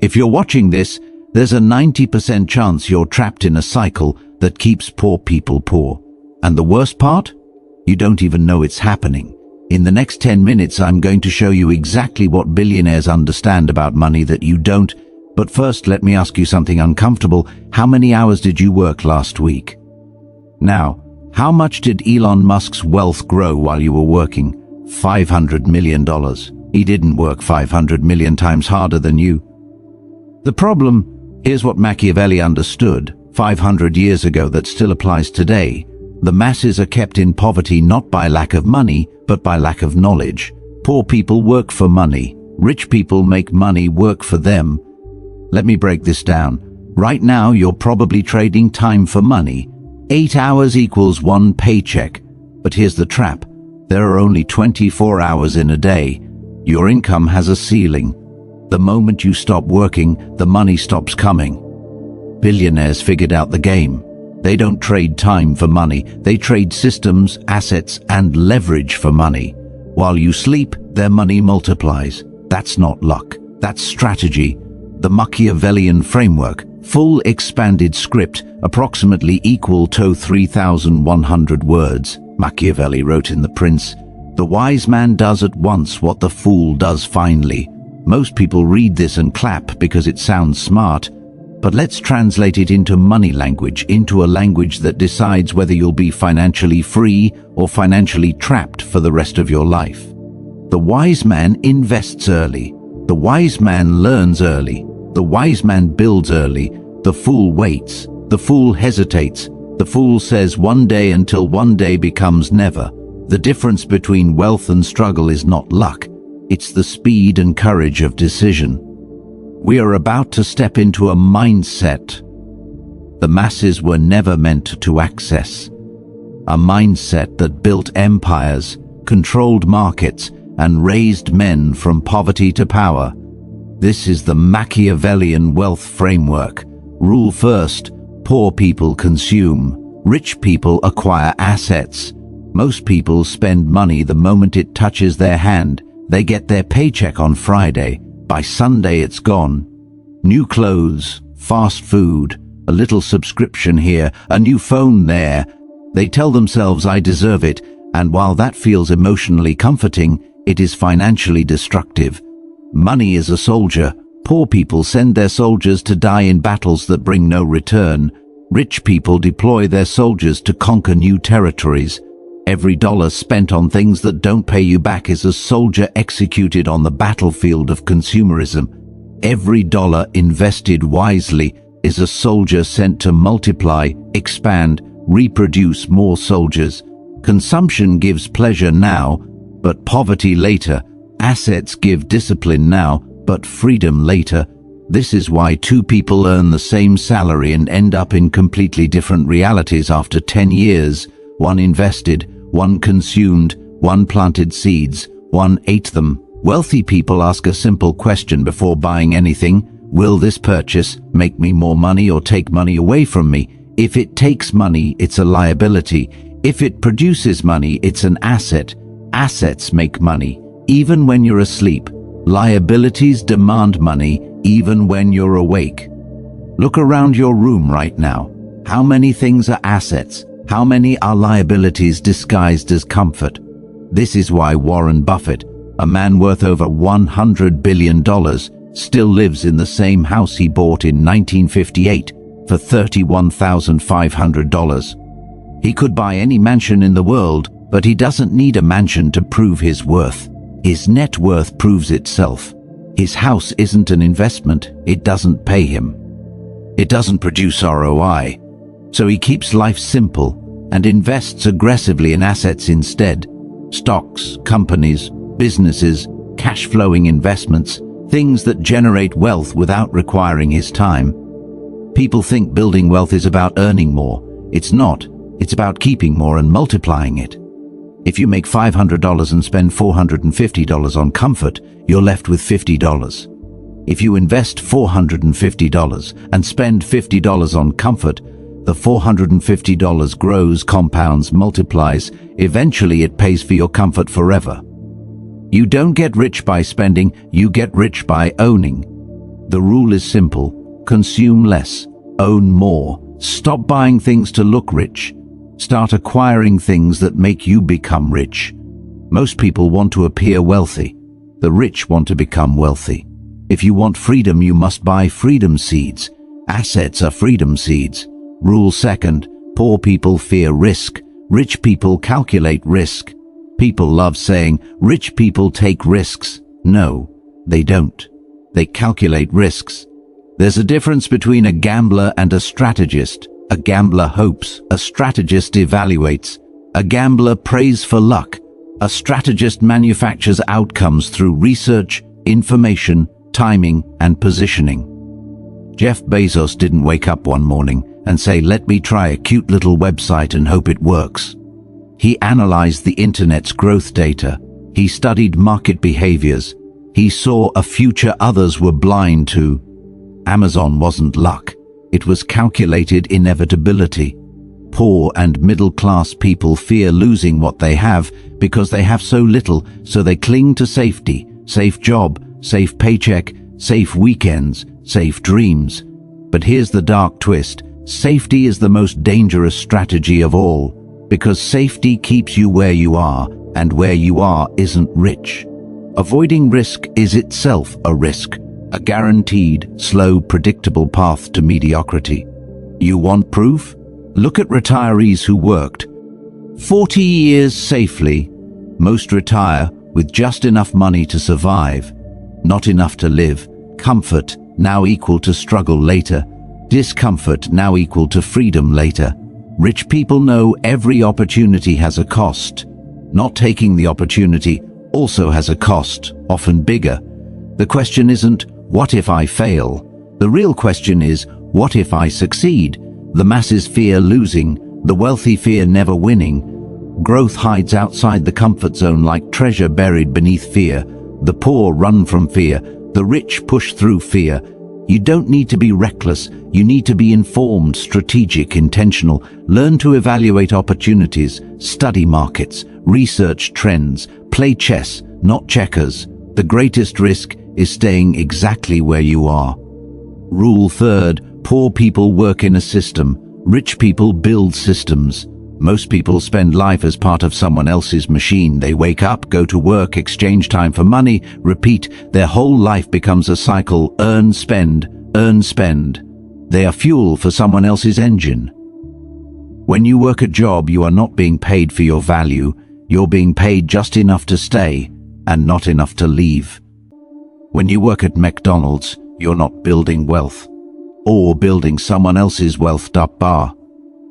If you're watching this, there's a 90% chance you're trapped in a cycle that keeps poor people poor. And the worst part? You don't even know it's happening. In the next 10 minutes, I'm going to show you exactly what billionaires understand about money that you don't. But first, let me ask you something uncomfortable. How many hours did you work last week? Now, how much did Elon Musk's wealth grow while you were working? $500 million. He didn't work 500 million times harder than you. The problem, here's what Machiavelli understood 500 years ago that still applies today. The masses are kept in poverty not by lack of money, but by lack of knowledge. Poor people work for money. Rich people make money work for them. Let me break this down. Right now, you're probably trading time for money. 8 hours equals 1 paycheck. But here's the trap. There are only 24 hours in a day. Your income has a ceiling. The moment you stop working, the money stops coming. Billionaires figured out the game. They don't trade time for money. They trade systems, assets, and leverage for money. While you sleep, their money multiplies. That's not luck. That's strategy. The Machiavellian framework, full expanded script, approximately equal to 3,100 words. Machiavelli wrote in The Prince, "The wise man does at once what the fool does finally." Most people read this and clap because it sounds smart. But let's translate it into money language, into a language that decides whether you'll be financially free or financially trapped for the rest of your life. The wise man invests early. The wise man learns early. The wise man builds early. The fool waits. The fool hesitates. The fool says one day until one day becomes never. The difference between wealth and struggle is not luck. It's the speed and courage of decision. We are about to step into a mindset the masses were never meant to access. A mindset that built empires, controlled markets, and raised men from poverty to power. This is the Machiavellian wealth framework. Rule first, poor people consume. Rich people acquire assets. Most people spend money the moment it touches their hand. They get their paycheck on Friday. By Sunday it's gone. New clothes, fast food, a little subscription here, a new phone there. They tell themselves, I deserve it, and while that feels emotionally comforting, it is financially destructive. Money is a soldier. Poor people send their soldiers to die in battles that bring no return. Rich people deploy their soldiers to conquer new territories. Every dollar spent on things that don't pay you back is a soldier executed on the battlefield of consumerism. Every dollar invested wisely is a soldier sent to multiply, expand, reproduce more soldiers. Consumption gives pleasure now, but poverty later. Assets give discipline now, but freedom later. This is why two people earn the same salary and end up in completely different realities after 10 years. One invested, one consumed, one planted seeds, one ate them. Wealthy people ask a simple question before buying anything. Will this purchase make me more money or take money away from me? If it takes money, it's a liability. If it produces money, it's an asset. Assets make money, even when you're asleep. Liabilities demand money, even when you're awake. Look around your room right now. How many things are assets? How many are liabilities disguised as comfort? This is why Warren Buffett, a man worth over $100 billion, still lives in the same house he bought in 1958 for $31,500. He could buy any mansion in the world, but he doesn't need a mansion to prove his worth. His net worth proves itself. His house isn't an investment. It doesn't pay him. It doesn't produce ROI. So he keeps life simple and invests aggressively in assets instead. Stocks, companies, businesses, cash-flowing investments, things that generate wealth without requiring his time. People think building wealth is about earning more. It's not. It's about keeping more and multiplying it. If you make $500 and spend $450 on comfort, you're left with $50. If you invest $450 and spend $50 on comfort, the $450 grows, compounds, multiplies. Eventually it pays for your comfort forever. You don't get rich by spending, you get rich by owning. The rule is simple: consume less, own more, stop buying things to look rich. Start acquiring things that make you become rich. Most people want to appear wealthy. The rich want to become wealthy. If you want freedom, you must buy freedom seeds. Assets are freedom seeds. Rule second: poor people fear risk. Rich people calculate risk. People love saying, rich people take risks. No, they don't. They calculate risks. There's a difference between a gambler and a strategist. A gambler hopes, a strategist evaluates. A gambler prays for luck. A strategist manufactures outcomes through research, information, timing, and positioning. Jeff Bezos didn't wake up one morning and say, let me try a cute little website and hope it works. He analyzed the internet's growth data. He studied market behaviors. He saw a future others were blind to. Amazon wasn't luck. It was calculated inevitability. Poor and middle-class people fear losing what they have because they have so little, so they cling to safety, safe job, safe paycheck, safe weekends, safe dreams. But here's the dark twist: safety is the most dangerous strategy of all, because safety keeps you where you are, and where you are isn't rich. Avoiding risk is itself a risk, a guaranteed, slow, predictable path to mediocrity. You want proof? Look at retirees who worked 40 years safely. Most retire with just enough money to survive, not enough to live. Comfort now equal to struggle later. Discomfort now equal to freedom later. Rich people know every opportunity has a cost. Not taking the opportunity also has a cost, often bigger. The question isn't, what if I fail? The real question is, what if I succeed? The masses fear losing. The wealthy fear never winning. Growth hides outside the comfort zone like treasure buried beneath fear. The poor run from fear. The rich push through fear. You don't need to be reckless. You need to be informed, strategic, intentional. Learn to evaluate opportunities, study markets, research trends, play chess, not checkers. The greatest risk is staying exactly where you are. Rule third: poor people work in a system. Rich people build systems. Most people spend life as part of someone else's machine. They wake up, go to work, exchange time for money, repeat. Their whole life becomes a cycle: earn, spend, earn, spend. They are fuel for someone else's engine. When you work a job, you are not being paid for your value. You're being paid just enough to stay and not enough to leave. When you work at McDonald's, you're not building wealth or building someone else's wealth. Bar.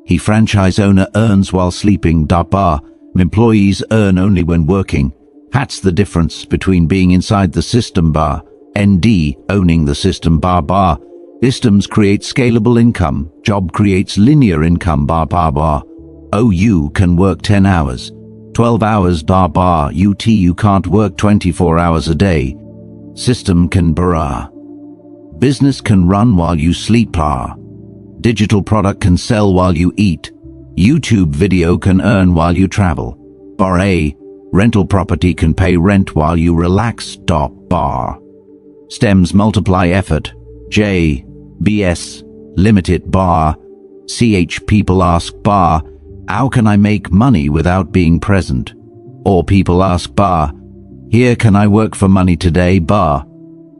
He franchise owner earns while sleeping. Bar. Employees earn only when working. That's the difference between being inside the system. ND owning the system. Bar. Systems create scalable income. Job creates linear income. OU can work 10 hours, 12 hours. UT you can't work 24 hours a day. System can Business can run while you sleep. Digital product can sell while you eat. YouTube video can earn while you travel. Rental property can pay rent while you relax. Stems multiply effort. BS limit it. CH people ask how can I make money without being present? Or people ask here can I work for money today?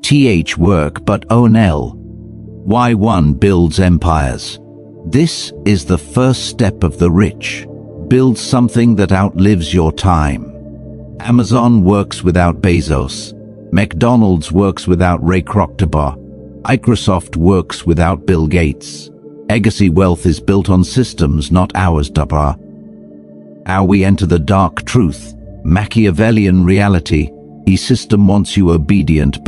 TH work but ONL. Why one builds empires. This is the first step of the rich. Build something that outlives your time. Amazon works without Bezos. McDonald's works without Ray Kroc. Microsoft works without Bill Gates. Legacy wealth is built on systems, not hours. How we enter the dark truth. Machiavellian reality. His system wants you obedient.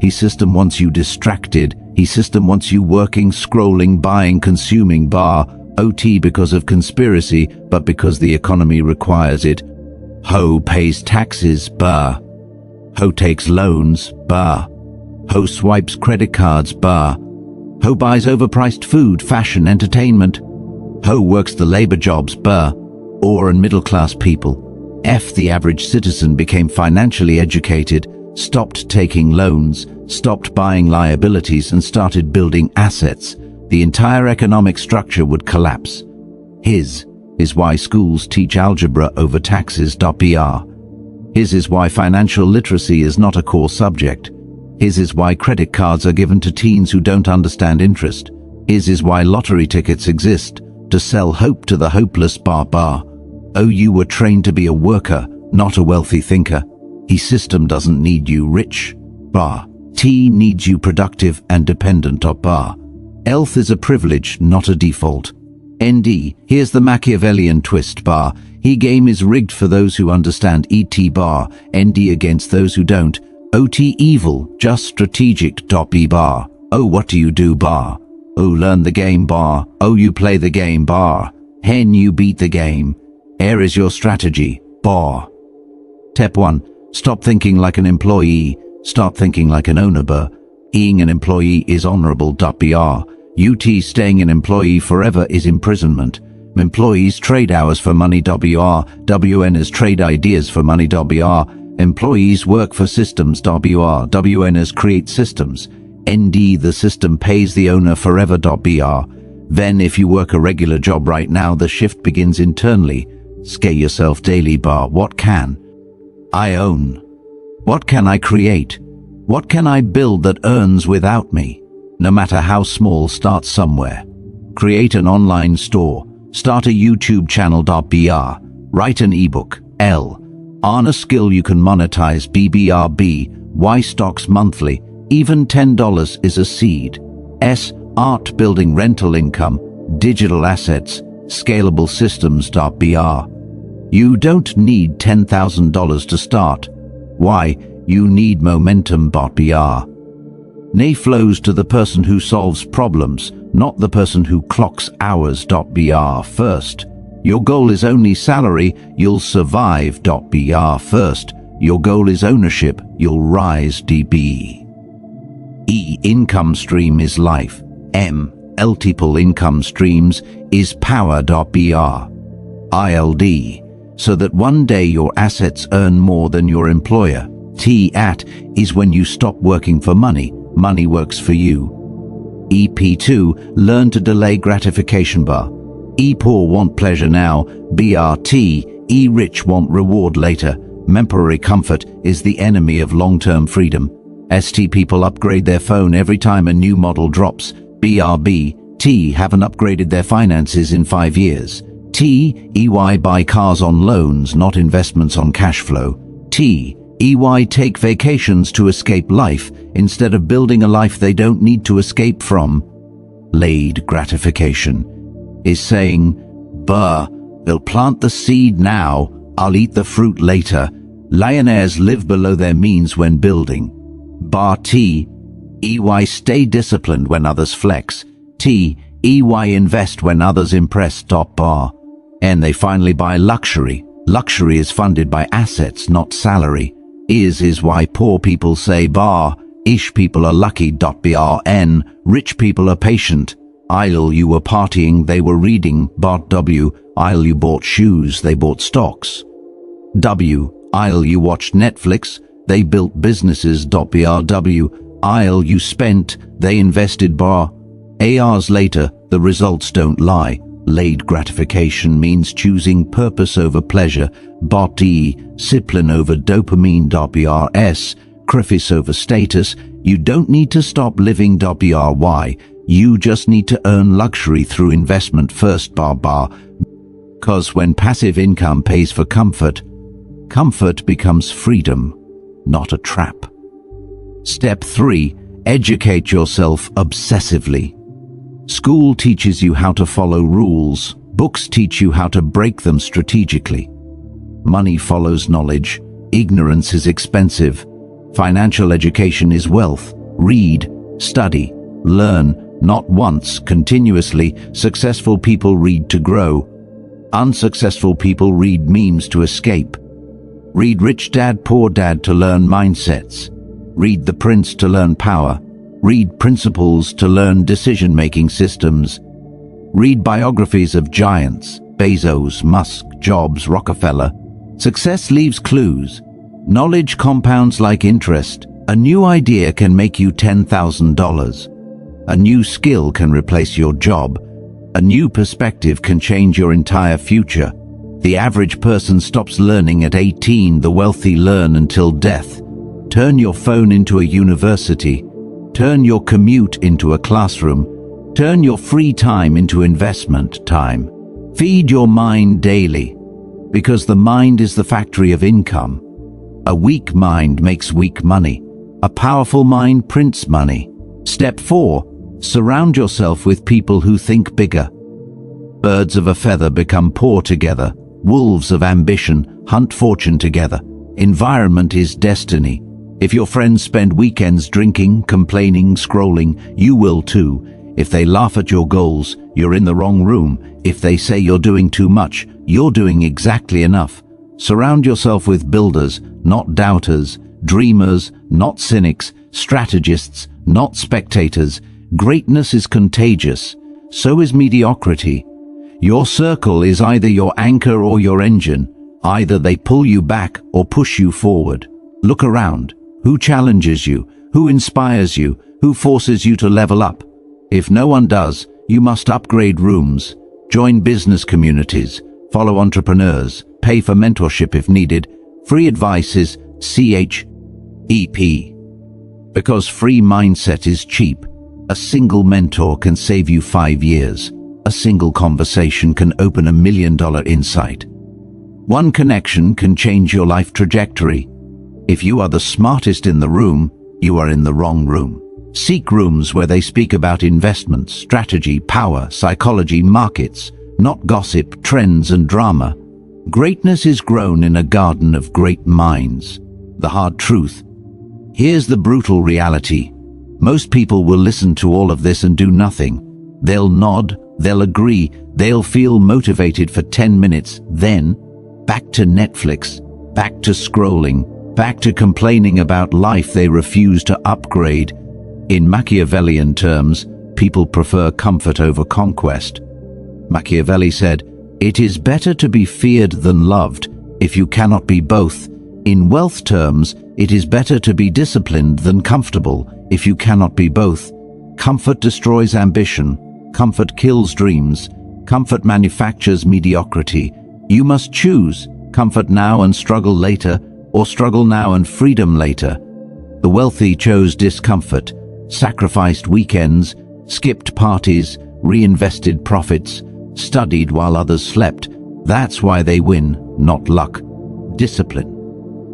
His system wants you distracted. His system wants you working, scrolling, buying, consuming. OT because of conspiracy, but because the economy requires it. Ho pays taxes. Ho takes loans. Ho swipes credit cards. Ho buys overpriced food, fashion, entertainment. Ho works the labor jobs. Or and middle-class people. The average citizen became financially educated, stopped taking loans, stopped buying liabilities and started building assets, the entire economic structure would collapse. His is why schools teach algebra over taxes. Br. His is why financial literacy is not a core subject. His is why credit cards are given to teens who don't understand interest. His is why lottery tickets exist, to sell hope to the hopeless. Oh, you were trained to be a worker, not a wealthy thinker. His system doesn't need you rich. T needs you productive and dependent. Health is a privilege, not a default. ND, here's the Machiavellian twist. He game is rigged for those who understand. ND against those who don't. OT evil, just strategic. Oh, what do you do? Oh, learn the game. Oh, you play the game. Hen, you beat the game. Here is your strategy. Step 1. Stop thinking like an employee. Start thinking like an owner. Being an employee is honorable. Staying an employee forever is imprisonment. Employees trade hours for money. WNers trade ideas for money. Employees work for systems. WNers create systems. ND, the system pays the owner forever. Then if you work a regular job right now, the shift begins internally. Scare yourself daily. What can I own? What can I create? What can I build that earns without me? No matter how small, start somewhere. Create an online store. Start a YouTube channel. Write an ebook. Earn a skill you can monetize. BBRB. Why stocks monthly? Even $10 is a seed. Art building rental income, digital assets, scalable systems. You don't need $10,000 to start. Why? You need momentum. Nay flows to the person who solves problems, not the person who clocks hours. First, your goal is only salary, you'll survive. First, your goal is ownership, you'll rise. Income stream is life. Multiple income streams is power. ILD, so that one day your assets earn more than your employer. TAT is when you stop working for money, money works for you. EP2, learn to delay gratification. Poor want pleasure now. BRT, rich want reward later. Temporary comfort is the enemy of long-term freedom. ST, people upgrade their phone every time a new model drops. BRB, haven't upgraded their finances in 5 years. EY, buy cars on loans, not investments on cash flow. EY, take vacations to escape life instead of building a life they don't need to escape from. Delayed gratification is saying, they'll plant the seed now, I'll eat the fruit later. Billionaires live below their means when building. EY, stay disciplined when others flex. EY, invest when others impress. And they finally buy luxury. Luxury is funded by assets, not salary. Is why poor people say ish people are lucky. BRN, rich people are patient. Isle, you were partying, they were reading. Isle, you bought shoes, they bought stocks. Isle, you watched Netflix, they built businesses. Isle, you spent, they invested. ARs later, the results don't lie. Delayed gratification means choosing purpose over pleasure. Discipline over dopamine. Sacrifice over status. You don't need to stop living. Why? You just need to earn luxury through investment first. Cause when passive income pays for comfort, comfort becomes freedom, not a trap. Step 3. Educate yourself obsessively. School teaches you how to follow rules. Books teach you how to break them strategically. Money follows knowledge. Ignorance is expensive. Financial education is wealth. Read, study, learn, not once, continuously. Successful people read to grow. Unsuccessful people read memes to escape. Read Rich Dad Poor Dad to learn mindsets. Read The Prince to learn power. Read Principles to learn decision-making systems. Read biographies of giants, Bezos, Musk, Jobs, Rockefeller. Success leaves clues. Knowledge compounds like interest. A new idea can make you $10,000. A new skill can replace your job. A new perspective can change your entire future. The average person stops learning at 18, the wealthy learn until death. Turn your phone into a university. Turn your commute into a classroom. Turn your free time into investment time. Feed your mind daily, because the mind is the factory of income. A weak mind makes weak money. A powerful mind prints money. Step 4. Surround yourself with people who think bigger. Birds of a feather become poor together. Wolves of ambition hunt fortune together. Environment is destiny. If your friends spend weekends drinking, complaining, scrolling, you will too. If they laugh at your goals, you're in the wrong room. If they say you're doing too much, you're doing exactly enough. Surround yourself with builders, not doubters, dreamers, not cynics, strategists, not spectators. Greatness is contagious. So is mediocrity. Your circle is either your anchor or your engine. Either they pull you back or push you forward. Look around. Who challenges you? Who inspires you? Who forces you to level up? If no one does, you must upgrade rooms, join business communities, follow entrepreneurs, pay for mentorship if needed. Free advice is CHEP. Because free mindset is cheap. A single mentor can save you 5 years. A single conversation can open $1 million insight. One connection can change your life trajectory. If you are the smartest in the room, you are in the wrong room. Seek rooms where they speak about investments, strategy, power, psychology, markets, not gossip, trends and drama. Greatness is grown in a garden of great minds. The hard truth. Here's the brutal reality. Most people will listen to all of this and do nothing. They'll nod, they'll agree, they'll feel motivated for 10 minutes, then back to Netflix, back to scrolling, back to complaining about life they refuse to upgrade. In Machiavellian terms, people prefer comfort over conquest. Machiavelli said, "It is better to be feared than loved, if you cannot be both." In wealth terms, it is better to be disciplined than comfortable, if you cannot be both. Comfort destroys ambition. Comfort kills dreams. Comfort manufactures mediocrity. You must choose comfort now and struggle later, or struggle now and freedom later. The wealthy chose discomfort, sacrificed weekends, skipped parties, reinvested profits, studied while others slept. That's why they win, not luck. Discipline.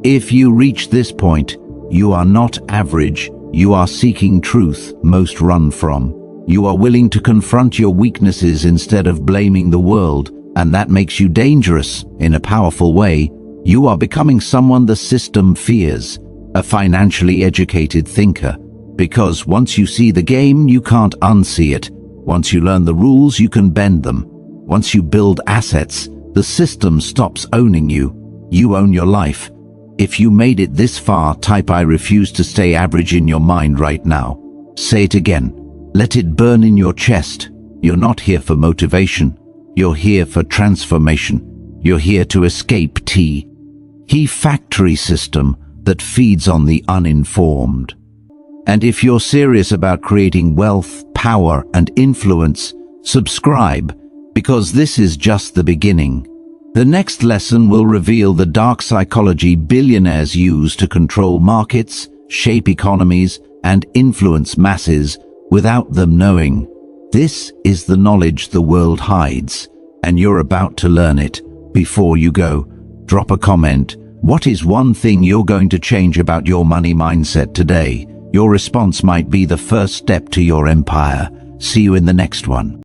If you reach this point, you are not average. You are seeking truth most run from. You are willing to confront your weaknesses instead of blaming the world, and that makes you dangerous in a powerful way. You are becoming someone the system fears, a financially educated thinker. Because once you see the game, you can't unsee it. Once you learn the rules, you can bend them. Once you build assets, the system stops owning you. You own your life. If you made it this far, type "I refuse to stay average" in your mind right now. Say it again. Let it burn in your chest. You're not here for motivation. You're here for transformation. You're here to escape He factory system that feeds on the uninformed. And if you're serious about creating wealth, power, and influence, subscribe, because this is just the beginning. The next lesson will reveal the dark psychology billionaires use to control markets, shape economies, and influence masses without them knowing. This is the knowledge the world hides, and you're about to learn it. Before you go, drop a comment. What is one thing you're going to change about your money mindset today? Your response might be the first step to your empire. See you in the next one.